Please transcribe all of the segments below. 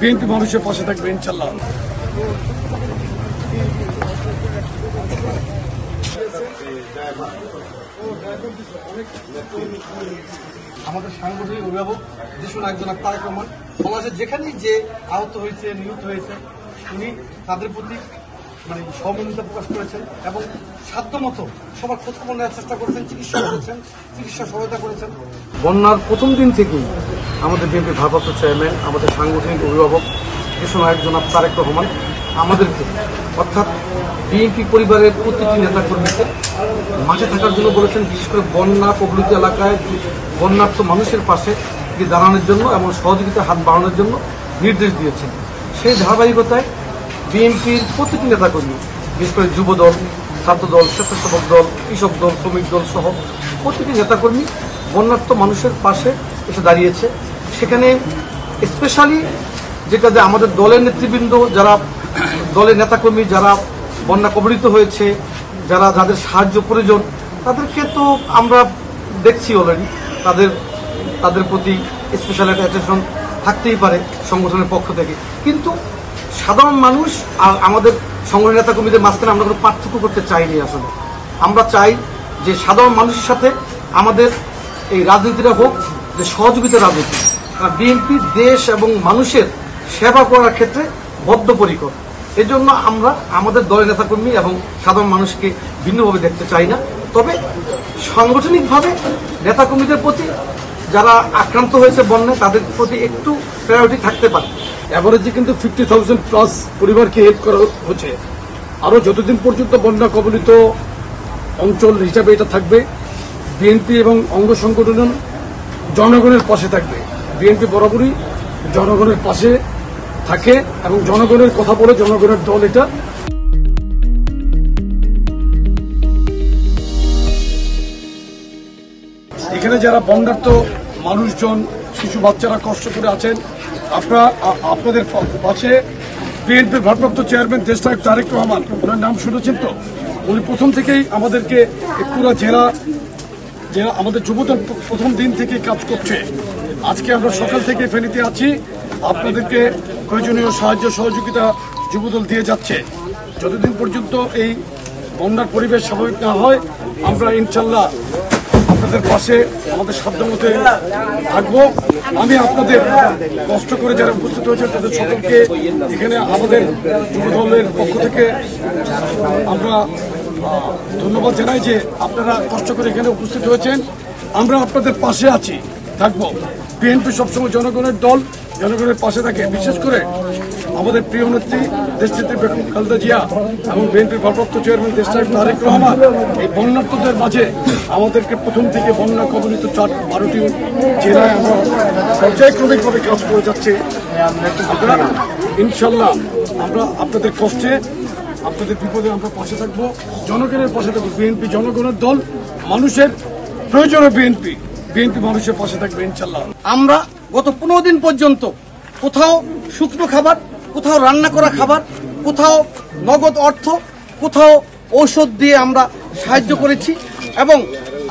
BNP মানুষের পাশে থাকবে ইনশাল্লাহ। আমাদের সাংগঠনিক অভিভাবক দেশনায়ক জনাব তারেক রহমান বাংলাদেশের যেখানেই যে আহত হয়েছে, নিহত হয়েছে, উনি তাদের প্রতি সহমর্মিতা প্রকাশ করেছেন এবং সাধ্যমতো সবার খোঁজখবর নেওয়ার চেষ্টা করেছেন, চিকিৎসা করেছেন, চিকিৎসা সহায়তা করেছেন। বন্যার প্রথম দিন থেকেই আমাদের বিএনপি ভারপ্রাপ্ত চেয়ারম্যান, আমাদের সাংগঠনিক অভিভাবক দেশনায়ক জনাব তারেক রহমান আমাদেরকে অর্থাৎ বিএনপি পরিবারের প্রতিটি নেতাকর্মীকে মাঝে থাকার জন্য বলেছেন, বিশেষ করে বন্যা কবলিত এলাকায় বন্যার্থ মানুষের পাশে দাঁড়ানোর জন্য এবং সহযোগিতার হাত বাড়ানোর জন্য নির্দেশ দিয়েছেন। সেই ধারাবাহিকতায় বিএনপির প্রতিটি নেতাকর্মী, বিশেষ করে যুবদল, ছাত্রদল, স্বেচ্ছাসেবক দল, কৃষক দল, শ্রমিক দল সহ প্রতিটি নেতাকর্মী বন্যার্থ মানুষের পাশে এসে দাঁড়িয়েছে। সেখানে স্পেশালি যেটা যে আমাদের দলের নেতৃবৃন্দ, যারা দলের নেতাকর্মী যারা বন্যা কবলিত হয়েছে, যাদের সাহায্য প্রয়োজন, তাদেরকে তো আমরা দেখছি অলরেডি, তাদের প্রতি স্পেশাল একটা অ্যাটেনশন থাকতেই পারে সংগঠনের পক্ষ থেকে। কিন্তু সাধারণ মানুষ আর আমাদের সংগঠনের নেতাকর্মীদের মাঝখানে আমরা কোনো পার্থক্য করতে চাইনি। আসলে আমরা চাই যে সাধারণ মানুষের সাথে আমাদের এই রাজনীতিটা হোক যে সহযোগিতার রাজনীতি। কারণ বিএনপি দেশ এবং মানুষের সেবা করার ক্ষেত্রে বদ্ধপরিকর। এজন্য আমরা আমাদের দলের নেতাকর্মী এবং সাধারণ মানুষকে ভিন্নভাবে দেখতে চাই না। তবে সাংগঠনিকভাবে নেতাকর্মীদের প্রতি যারা আক্রান্ত হয়েছে বন্যায়, তাদের প্রতি একটু প্রায়োরিটি থাকতে পারে। এভারেজে কিন্তু 50,000+ পরিবারকে হেল্প করা হচ্ছে। আরও যতদিন পর্যন্ত বন্যা কবলিত অঞ্চল হিসাবে এটা থাকবে, বিএনপি এবং অঙ্গ সংগঠন জনগণের পাশে থাকবে। বিএনপি বরাবরই জনগণের পাশে থাকে এবং জনগণের কথা বলে জনগণের দল এটা। এখানে যারা বন্যার্থ মানুষজন, শিশু বাচ্চারা কষ্ট করে আছেন, আপনাদের পাশে বিএনপির ভারপ্রাপ্ত চেয়ারম্যান দেশনায়ক তারেক রহমান, ওনার নাম শুনেছেন তো? উনি প্রথম থেকেই আমাদেরকে পুরো জেলা আমাদের যুবদল প্রথম দিন থেকে কাজ করছে। আজকে আমরা সকাল থেকে ফেনীতে আছি, আপনাদেরকে প্রয়োজনীয় সাহায্য সহযোগিতা যুবদল দিয়ে যাচ্ছে। যতদিন পর্যন্ত এই বন্যার পরিবেশ স্বাভাবিক না হয়, আমরা ইনশাল্লাহ আপনাদের পাশে আমাদের সাধ্যমতো থাকবো। আমি আপনাদের কষ্ট করে যারা উপস্থিত হয়েছেন তাদের সকলকে এখানে আমাদের যুবদলের পক্ষ থেকে আমরা ধন্যবাদ জানাই যে আপনারা কষ্ট করে এখানে উপস্থিত হয়েছেন। আমরা আপনাদের পাশে আছি, থাকবো। বিএনপি সবসময় জনগণের দল, জনগণের পাশে থাকে। বিশেষ করে আমাদের প্রিয় নেত্রী দেশনেত্রী বেগম খালেদা জিয়া এবং বিএনপির ভারপ্রাপ্ত চেয়ারম্যান দেশনায়ক তারেক রহমান এই বন্যার্থদের মাঝে আমাদেরকে প্রথম থেকে বন্যা কবলিত 12টি জেলায় আমরা পর্যায়ক্রমিকভাবে কাজ করে যাচ্ছে। আমরা ইনশাল্লাহ আমরা আপনাদের কষ্টে, আপনাদের বিপদে আমরা পাশে থাকবো, জনগণের পাশে থাকবো। বিএনপি জনগণের দল, মানুষের প্রয়োজনে বিএনপি মানুষের পাশে থাকবে ইনশাল্লাহ। আমরা গত 15 দিন পর্যন্ত কোথাও শুকনো খাবার, কোথাও রান্না করা খাবার, কোথাও নগদ অর্থ, কোথাও ঔষধ দিয়ে আমরা সাহায্য করেছি। এবং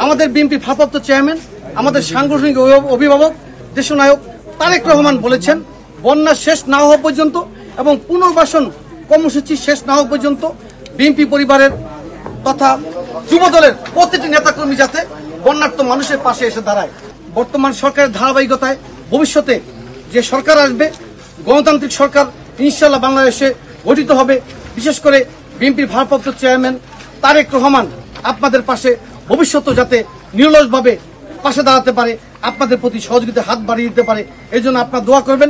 আমাদের বিএনপি ভারপ্রাপ্ত চেয়ারম্যান, আমাদের সাংগঠনিক অভিভাবক দেশনায়ক তারেক রহমান বলেছেন, বন্যা শেষ না হওয়া পর্যন্ত এবং পুনর্বাসন কর্মসূচি শেষ না হওয়া পর্যন্ত বিএনপি পরিবারের তথা যুবদলের প্রতিটি নেতাকর্মী যাতে বন্যার্থ মানুষের পাশে এসে দাঁড়ায়। বর্তমান সরকারের ধারাবাহিকতায় ভবিষ্যতে যে সরকার আসবে, গণতান্ত্রিক সরকার ইনশাল্লাহ বাংলাদেশে গঠিত হবে। বিশেষ করে বিএনপির ভারপ্রাপ্ত চেয়ারম্যান তারেক রহমান আপনাদের পাশে ভবিষ্যতে যাতে নিরলসভাবে পাশে দাঁড়াতে পারে, আপনাদের প্রতি সহযোগিতার হাত বাড়িয়ে দিতে পারে, এই জন্য আপনারা দোয়া করবেন।